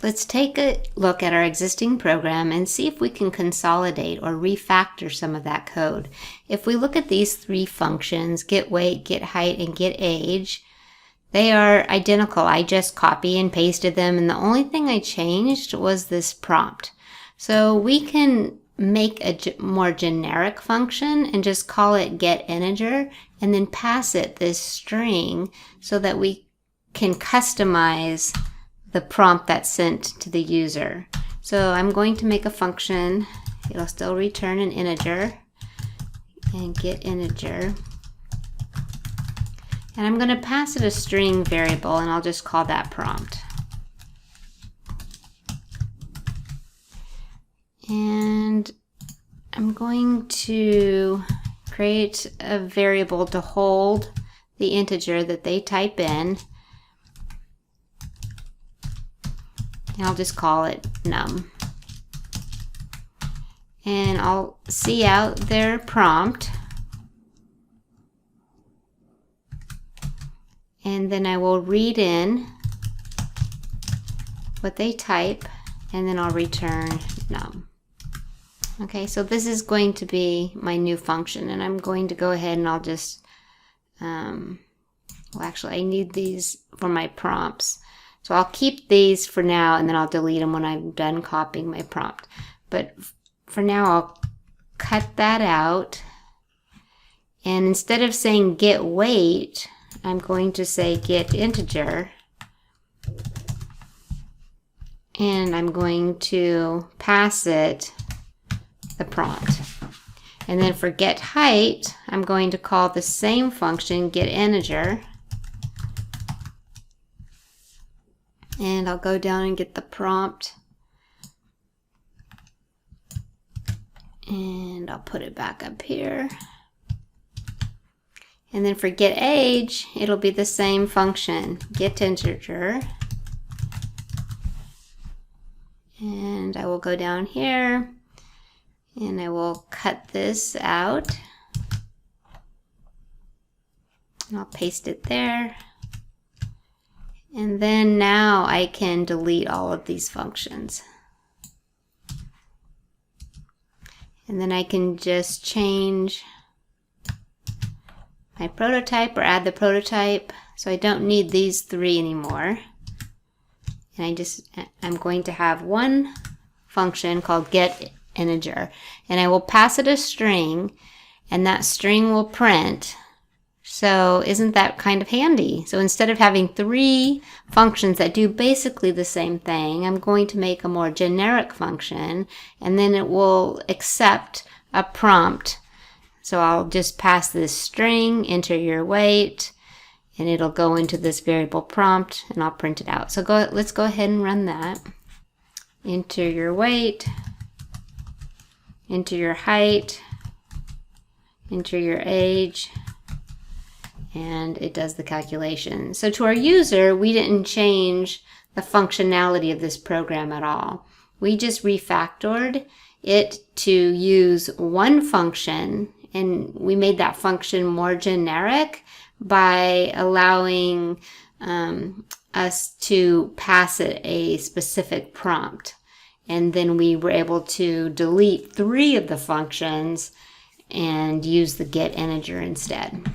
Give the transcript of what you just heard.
Let's take a look at our existing program and see if we can consolidate or refactor some of that code. If we look at these three functions, get weight, get height, and get age, they are identical. I just copy and pasted them, and the only thing I changed was this prompt. So we can make a more generic function and just call it getInteger and then pass it this string so that we can customize the prompt that's sent to the user. So I'm going to make a function. It'll still return an integer and getInteger. And I'm going to pass it a string variable, and I'll just call that prompt. And I'm going to create a variable to hold the integer that they type in. And I'll just call it num. And I'll see out their prompt. And then I will read in what they type, and then I'll return num. Okay, so this is going to be my new function, and I'm going to go ahead and I'll just, well, actually I need these for my prompts. So I'll keep these for now, and then I'll delete them when I'm done copying my prompt. But for now, I'll cut that out. And instead of saying get weight, I'm going to say get integer. And I'm going to pass it the prompt. And then for get height, I'm going to call the same function get integer. And I'll go down and get the prompt. And I'll put it back up here. And then for get age, it'll be the same function, get integer. And I will go down here and I will cut this out. And I'll paste it there. And then now I can delete all of these functions. And then I can just change my prototype or add the prototype. So I don't need these three anymore. And I'm going to have one function called getInteger. And I will pass it a string, and that string will print. So isn't that kind of handy? So instead of having three functions that do basically the same thing, I'm going to make a more generic function, and then it will accept a prompt. So I'll just pass this string, enter your weight, and it'll go into this variable prompt, and I'll print it out. So let's go ahead and run that. Enter your weight, enter your height, enter your age, and it does the calculation. So to our user, we didn't change the functionality of this program at all. We just refactored it to use one function, and we made that function more generic by allowing us to pass it a specific prompt. And then we were able to delete three of the functions and use the getInteger instead.